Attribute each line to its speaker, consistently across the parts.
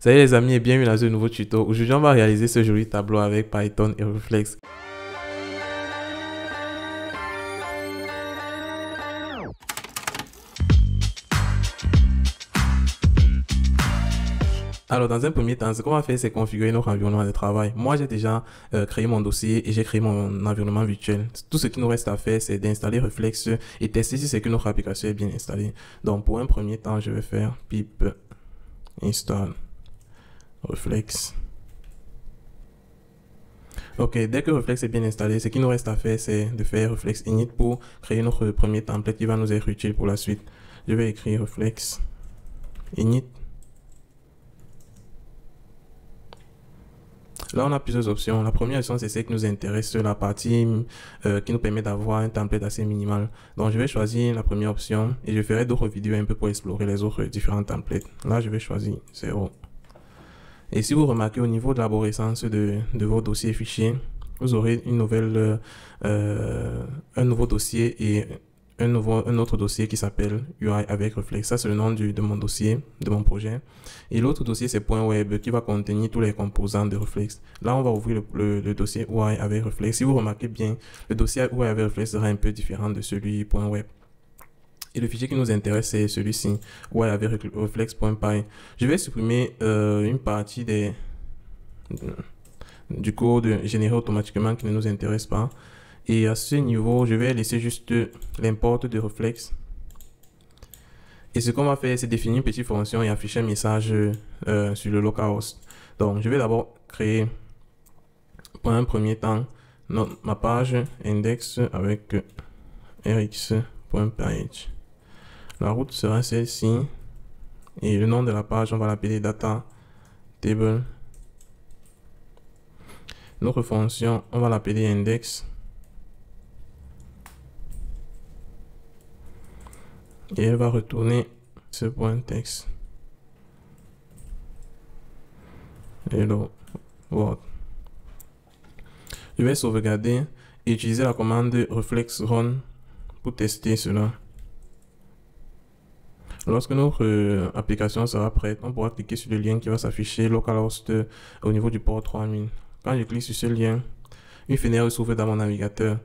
Speaker 1: Salut les amis et bienvenue dans ce nouveau tuto. Aujourd'hui, on va réaliser ce joli tableau avec Python et Reflex. Alors, dans un premier temps, ce qu'on va faire, c'est configurer notre environnement de travail. Moi, j'ai déjà créé mon dossier et j'ai créé mon environnement virtuel. Tout ce qui nous reste à faire, c'est d'installer Reflex et tester si c'est que notre application est bien installée. Donc, pour un premier temps, je vais faire pip install Reflex. Ok, dès que Reflex est bien installé, ce qui nous reste à faire, c'est de faire Reflex init pour créer notre premier template qui va nous être utile pour la suite. Je vais écrire Reflex init. Là, on a plusieurs options. La première option, c'est celle qui nous intéresse, la partie qui nous permet d'avoir un template assez minimal. Donc, je vais choisir la première option et je ferai d'autres vidéos un peu pour explorer les autres différents templates. Là, je vais choisir 0. Et si vous remarquez au niveau de l'arborescence de vos dossiers et fichiers, vous aurez une nouvelle, un nouveau dossier et un autre dossier qui s'appelle UI avec Reflex. Ça, c'est le nom de mon dossier, de mon projet. Et l'autre dossier, c'est .web qui va contenir tous les composants de Reflex. Là, on va ouvrir le dossier UI avec Reflex. Si vous remarquez bien, le dossier UI avec Reflex sera un peu différent de celui .web. Et le fichier qui nous intéresse, c'est celui-ci, UI avec reflex.py. Je vais supprimer une partie du code généré automatiquement qui ne nous intéresse pas. Et à ce niveau, je vais laisser juste l'import de Reflex. Et ce qu'on va faire, c'est définir une petite fonction et afficher un message sur le localhost. Donc, je vais d'abord créer, pour un premier temps, ma page index avec rx.page. La route sera celle-ci. Et le nom de la page, on va l'appeler data table. Notre fonction, on va l'appeler index. Et elle va retourner ce point texte. Hello world. Je vais sauvegarder et utiliser la commande reflex run pour tester cela. Lorsque notre application sera prête, on pourra cliquer sur le lien qui va s'afficher localhost au niveau du port 3000. Quand je clique sur ce lien, une fenêtre s'ouvre dans mon navigateur.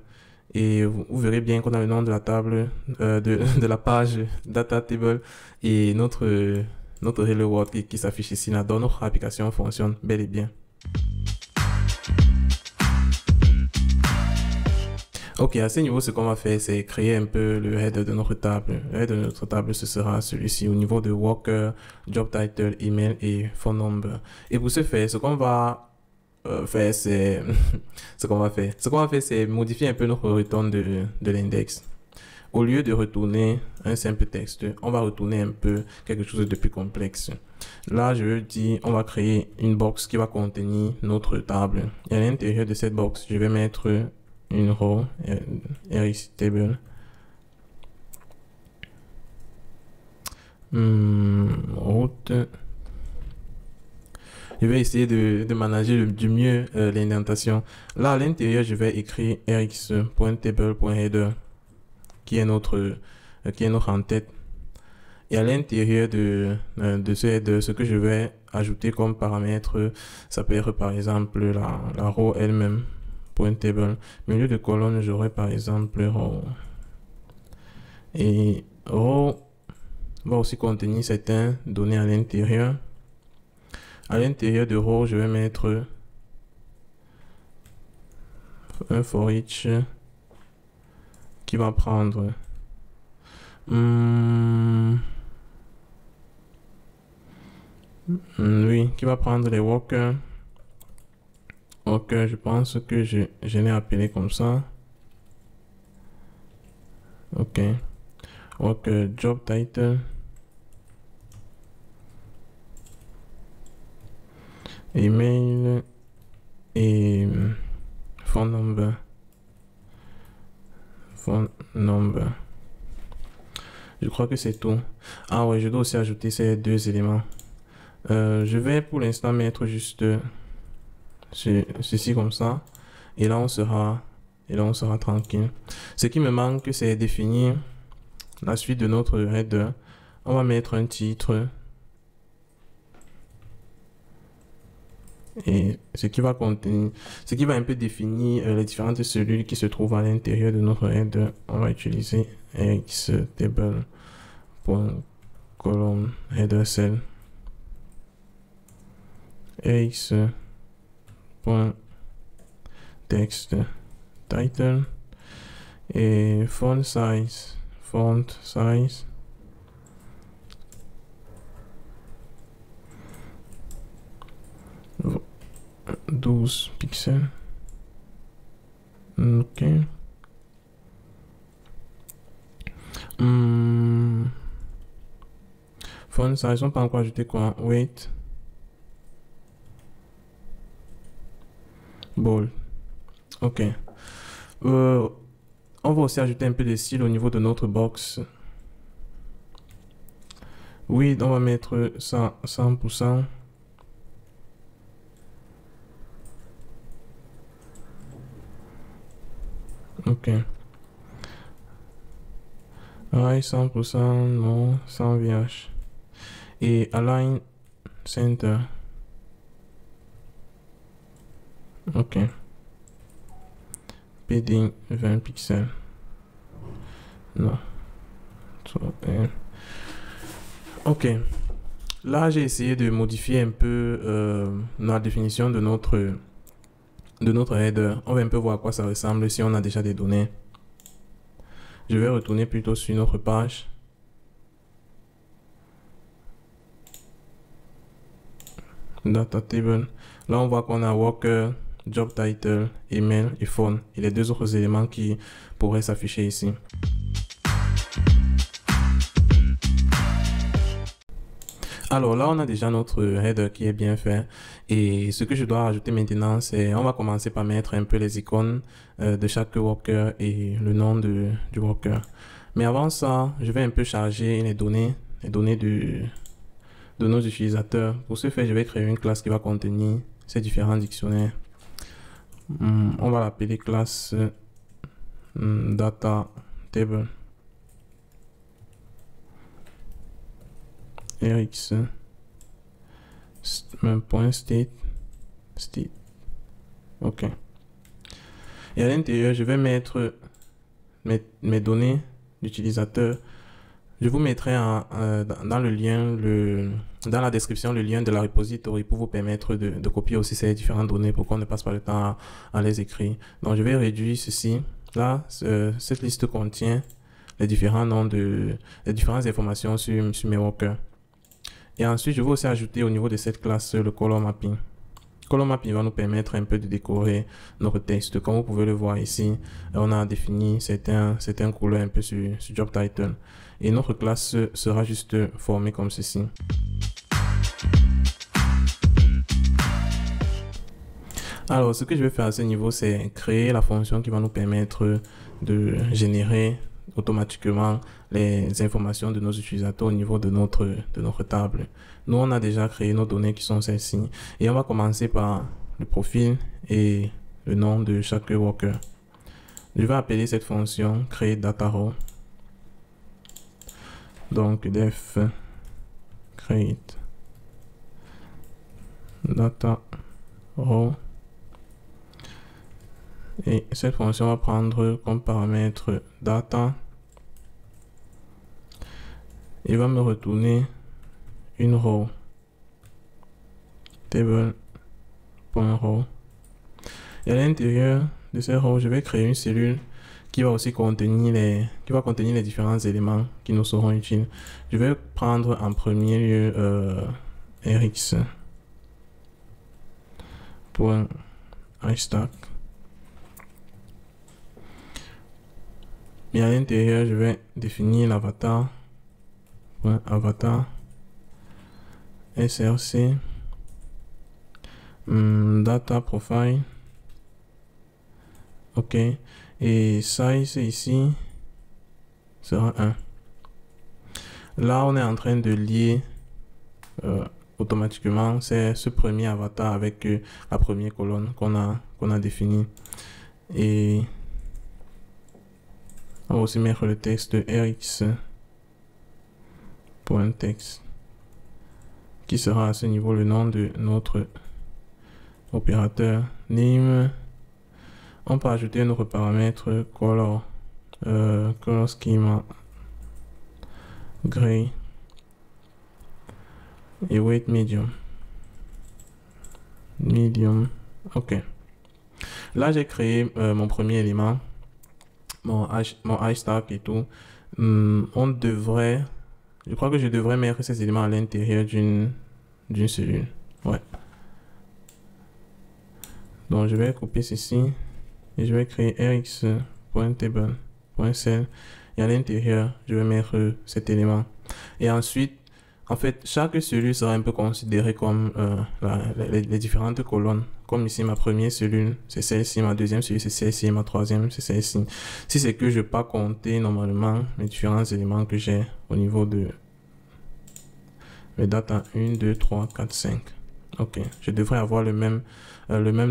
Speaker 1: Et vous verrez bien qu'on a le nom de la table, de la page data table et notre hello world qui s'affiche ici. Là, donc notre application fonctionne bel et bien. Ok, à ce niveau, ce qu'on va faire, c'est créer un peu le head de notre table. Le head de notre table, ce sera celui-ci au niveau de worker, job title, email et phone number. Et pour ce faire, ce qu'on va faire, c'est ce qu'on va faire, c'est modifier un peu notre return de l'index. Au lieu de retourner un simple texte, on va retourner un peu quelque chose de plus complexe. Là, je dis, on va créer une box qui va contenir notre table. Et à l'intérieur de cette box, je vais mettre une row rx table. Route. Je vais essayer de manager du mieux l'indentation. Là, à l'intérieur, je vais écrire rx.table.header qui est notre en-tête. Et à l'intérieur de ce header, ce que je vais ajouter comme paramètre, ça peut être par exemple la row elle-même. Table. Milieu de colonne, j'aurai par exemple row. Et row va aussi contenir certaines données à l'intérieur. À l'intérieur de row, je vais mettre un for each qui va prendre oui, qui va prendre les workers. Ok, je pense que je l'ai appelé comme ça. Ok. Ok, job title. Email. Et phone number. Phone number. Je crois que c'est tout. Ah ouais, je dois aussi ajouter ces deux éléments. Je vais pour l'instant mettre juste ceci comme ça et là on sera tranquille. Ce qui me manque, c'est définir la suite de notre header. On va mettre un titre et ce qui va contenir, ce qui va un peu définir les différentes cellules qui se trouvent à l'intérieur de notre header. On va utiliser rxTable.column header cell, rx.text title et font size 12 pixels. Ok. Font size, on peut encore ajouter quoi? Weight. Bold. Ok. On va aussi ajouter un peu de style au niveau de notre box. Oui, on va mettre ça 100%. Ok. Align 100%, non, sans VH. Et align center. Ok. Padding 20 pixels. Non. Ok. Là, j'ai essayé de modifier un peu la définition de notre header. On va un peu voir à quoi ça ressemble si on a déjà des données. Je vais retourner plutôt sur notre page. Data table. Là, on voit qu'on a worker, job title, email et phone. Et les deux autres éléments qui pourraient s'afficher ici. Alors là, on a déjà notre header qui est bien fait. Et ce que je dois ajouter maintenant, c'est on va commencer par mettre un peu les icônes de chaque worker et le nom du worker. Mais avant ça, je vais un peu charger les données de nos utilisateurs. Pour ce faire, je vais créer une classe qui va contenir ces différents dictionnaires. On va l'appeler classe data table. Rx state. Ok. Et à l'intérieur, je vais mettre mes données d'utilisateur. Je vous mettrai dans le lien, dans la description, le lien de la repository pour vous permettre de copier aussi ces différentes données pour qu'on ne passe pas le temps à les écrire. Donc, je vais réduire ceci. Là, cette liste contient les différents noms les différentes informations sur mes workers. Et ensuite, je vais aussi ajouter au niveau de cette classe le color mapping. Color mapping va nous permettre un peu de décorer notre texte. Comme vous pouvez le voir ici, on a défini certains couleurs un peu sur job title. Et notre classe sera juste formée comme ceci. Alors, ce que je vais faire à ce niveau, c'est créer la fonction qui va nous permettre de générer automatiquement les informations de nos utilisateurs au niveau de notre table. Nous, on a déjà créé nos données qui sont celles-ci. Et on va commencer par le profil et le nom de chaque worker. Je vais appeler cette fonction créer data row. Donc, def create data row. Et cette fonction va prendre comme paramètre data. Il va me retourner une row. Table.row. Et à l'intérieur de cette row, je vais créer une cellule qui va aussi contenir les différents éléments qui nous seront utiles. Je vais prendre en premier lieu rx.iStack. Et à l'intérieur, je vais définir l'avatar. Avatar src data profile. Ok. Et size ici sera 1. Là, on est en train de lier automatiquement ce premier avatar avec la première colonne qu'on a définie. Et on va aussi mettre le texte de rx.text qui sera à ce niveau le nom de notre opérateur name. On peut ajouter un autre paramètre color, color schema gray et weight medium. Ok. Là, j'ai créé mon premier élément, mon hashtag et tout. On devrait, je crois que je devrais mettre ces éléments à l'intérieur d'une cellule. Ouais. Donc, je vais copier ceci et je vais créer rx.table.cell et à l'intérieur, je vais mettre cet élément. Et ensuite, en fait, chaque cellule sera un peu considérée comme les différentes colonnes. Comme ici, ma première cellule, c'est celle-ci, ma deuxième cellule, c'est celle-ci, ma troisième, c'est celle-ci. Si c'est que je ne vais pas compter normalement les différents éléments que j'ai au niveau de mes datas 1, 2, 3, 4, 5. Ok, je devrais avoir le même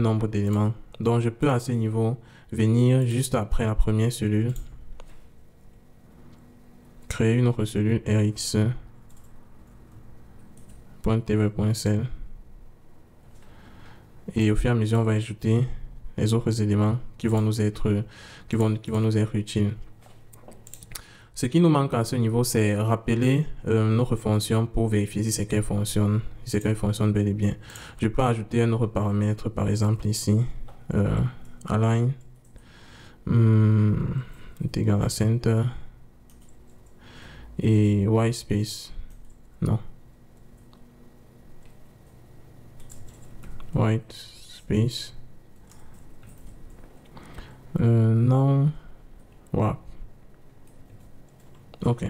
Speaker 1: nombre d'éléments. Donc, je peux à ce niveau venir juste après la première cellule, créer une autre cellule rx.table.cell et au fur et à mesure on va ajouter les autres éléments qui vont nous être utiles. Ce qui nous manque à ce niveau, c'est rappeler notre fonction pour vérifier si c'est qu'elle fonctionne, bel et bien. Je peux ajouter un autre paramètre, par exemple ici, align est égal à center et white space, non, white space, non, wow. Ok.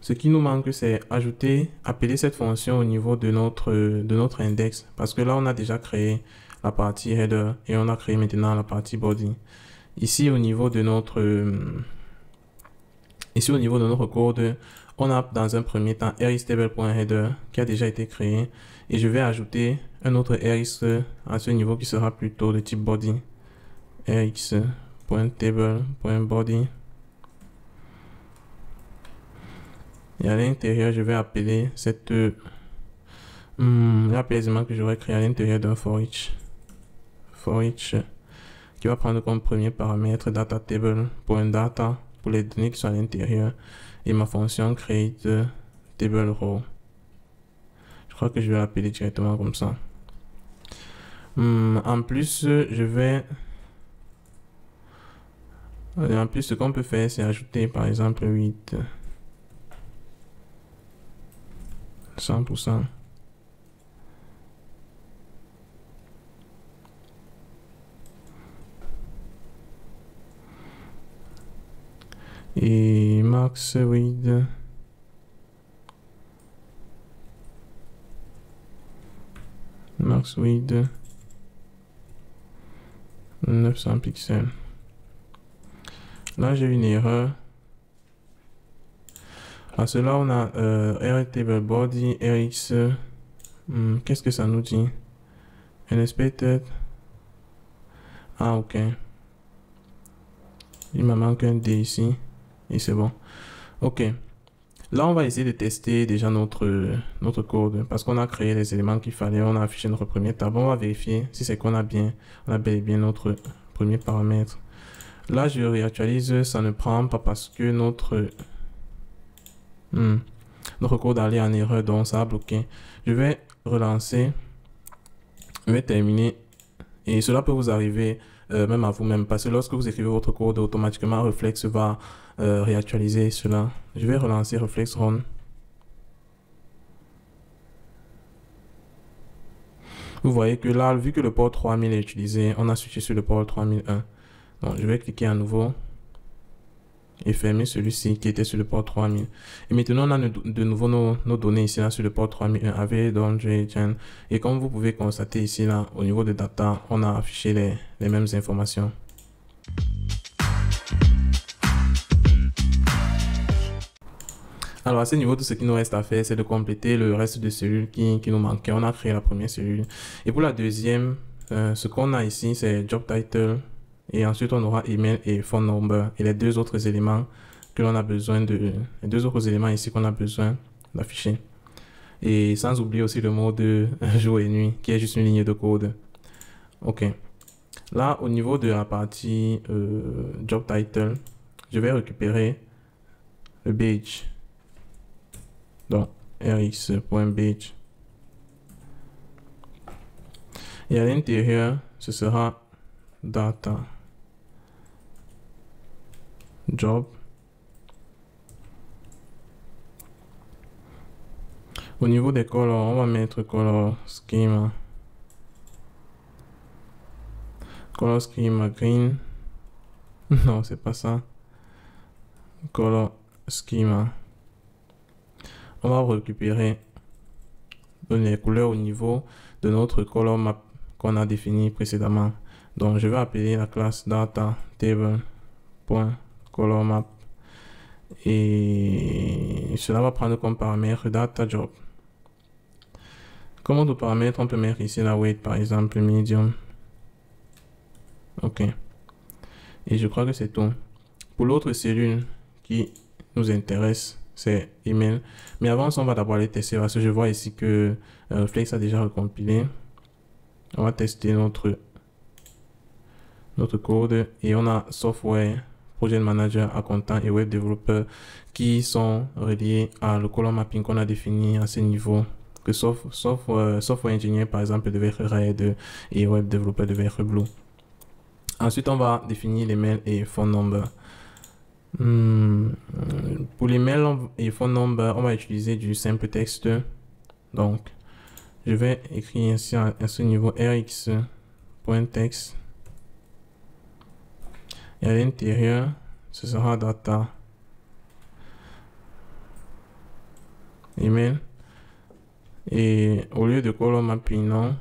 Speaker 1: Ce qui nous manque, c'est appeler cette fonction au niveau de notre index. Parce que là, on a déjà créé la partie header et on a créé maintenant la partie body. Ici, au niveau de notre code, on a dans un premier temps rxtable.header qui a déjà été créé. Et je vais ajouter un autre rx à ce niveau qui sera plutôt de type body. rx.table.body. Et à l'intérieur, je vais appeler cette l'apaisement que j'aurais créé à l'intérieur d'un for each qui va prendre comme premier paramètre data table.data pour les données qui sont à l'intérieur et ma fonction create table row. Je crois que je vais l'appeler directement comme ça. En plus, ce qu'on peut faire, c'est ajouter par exemple 8 100%. Et max width 900 pixels. Là, j'ai une erreur. À cela, on a rtable body rx. Qu'est-ce que ça nous dit? Unexpected. Ah, ok. Il me manque un D ici. Et c'est bon. Ok. Là, on va essayer de tester déjà notre code. Parce qu'on a créé les éléments qu'il fallait. On a affiché notre premier tableau. On va vérifier si c'est qu'on a bel et bien notre premier paramètre. Là, je réactualise. Ça ne prend pas parce que notre code allait en erreur, donc ça a bloqué. Je vais relancer. Je vais terminer. Et cela peut vous arriver même à vous-même. Parce que lorsque vous écrivez votre code, automatiquement, Reflex va réactualiser cela. Je vais relancer Reflex Run. Vous voyez que là, vu que le port 3000 est utilisé, on a switché sur le port 3001. Donc, je vais cliquer à nouveau et fermer celui-ci qui était sur le port 3000. Et maintenant, on a de nouveau nos données ici là sur le port 3001 avec Gen. Et comme vous pouvez constater ici là, au niveau de data, on a affiché les mêmes informations. Alors à ce niveau, tout ce qui nous reste à faire, c'est de compléter le reste de cellules qui nous manquait. On a créé la première cellule. Et pour la deuxième, ce qu'on a ici, c'est job title. Et ensuite, on aura email et phone number. Et les deux autres éléments que l'on a besoin les deux autres éléments ici qu'on a besoin d'afficher. Et sans oublier aussi le mode jour et nuit, qui est juste une ligne de code. Ok. Là, au niveau de la partie job title, je vais récupérer le badge. Donc, rx.badge. Et à l'intérieur, ce sera data job. Au niveau des colors, on va mettre color schema. Color schema green. Non, c'est pas ça. Color schema. On va récupérer les couleurs au niveau de notre color map qu'on a défini précédemment. Donc, je vais appeler la classe data table.colorMap et cela va prendre comme paramètre data job. Comme autre paramètre, on peut mettre ici la weight, par exemple, medium. Ok. Et je crois que c'est tout. Pour l'autre cellule qui nous intéresse, c'est email. Mais avant ça, on va d'abord aller tester parce que je vois ici que Flex a déjà recompilé. On va tester notre code et on a software, project manager, accountant et web developer qui sont reliés à le color mapping qu'on a défini à ce niveau. Que software engineer par exemple devait être red et web developer devait être blue. Ensuite, on va définir les mails et phone number. Pour les mails et phone number, on va utiliser du simple texte. Donc, je vais écrire ici à ce niveau rx.text. Et à l'intérieur, ce sera data email. Et au lieu de color mapping, non,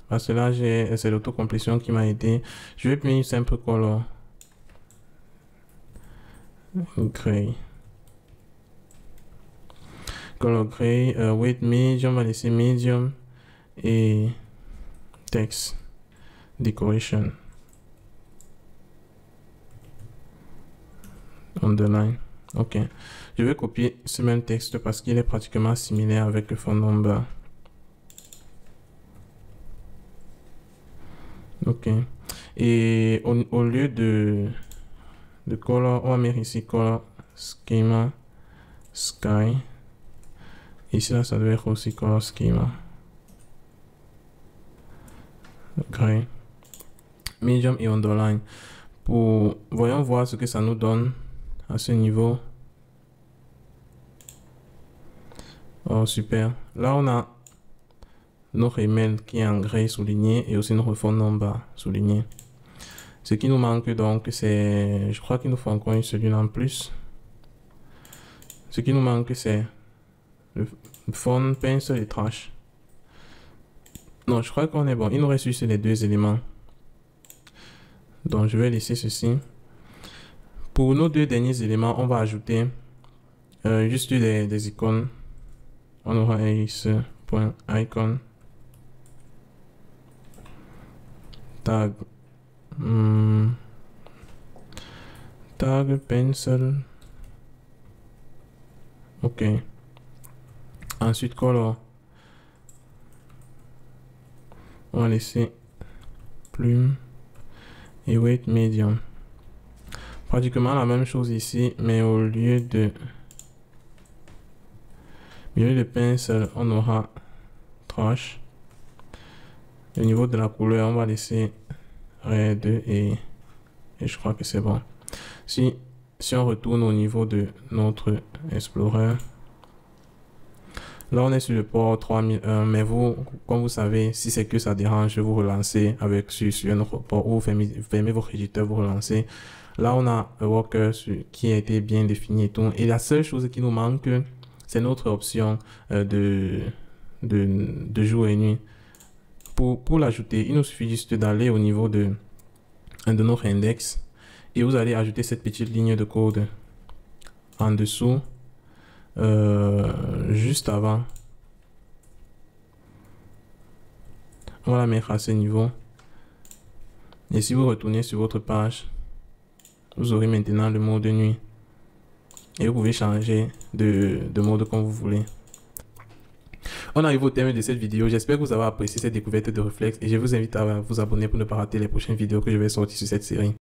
Speaker 1: parce que là, c'est l'autocomplétion qui m'a aidé. Je vais prendre une simple color gray. Color gray, weight medium, on va laisser medium et text decoration underline. Ok, je vais copier ce même texte parce qu'il est pratiquement similaire avec le phone number. Ok, et au lieu de color, on va mettre ici color schema sky. Ici là, ça doit être aussi color schema gray, medium et underline. Voyons voir ce que ça nous donne à ce niveau. Oh super, là on a notre email qui est en gris souligné et aussi notre phone number souligné. Ce qui nous manque donc, c'est, je crois qu'il nous faut encore une cellule en plus. Ce qui nous manque, c'est le phone, pencil et trash. Non, je crois qu'on est bon. Il nous reste juste les deux éléments. Donc, je vais laisser ceci. Pour nos deux derniers éléments, on va ajouter juste des icônes. On aura x.icon tag tag pencil. Ok. Ensuite color. On va laisser plume et weight medium. Pratiquement la même chose ici, mais au lieu de pencil, on aura trash. Au niveau de la couleur, on va laisser red et je crois que c'est bon. Si on retourne au niveau de notre Explorer, là on est sur le port 3001, mais vous, comme vous savez, si c'est que ça dérange, vous relancez avec sur un autre port ou vous fermez votre éditeur, vous relancez. Là on a un worker qui a été bien défini et tout. Et la seule chose qui nous manque, c'est notre option de jour et nuit. Pour l'ajouter, il nous suffit juste d'aller au niveau de notre index et vous allez ajouter cette petite ligne de code en dessous, juste avant. On va la mettre à ce niveau. Et si vous retournez sur votre page, vous aurez maintenant le mode nuit. Et vous pouvez changer de mode comme vous voulez. On arrive au terme de cette vidéo. J'espère que vous avez apprécié cette découverte de Reflex et je vous invite à vous abonner pour ne pas rater les prochaines vidéos que je vais sortir sur cette série.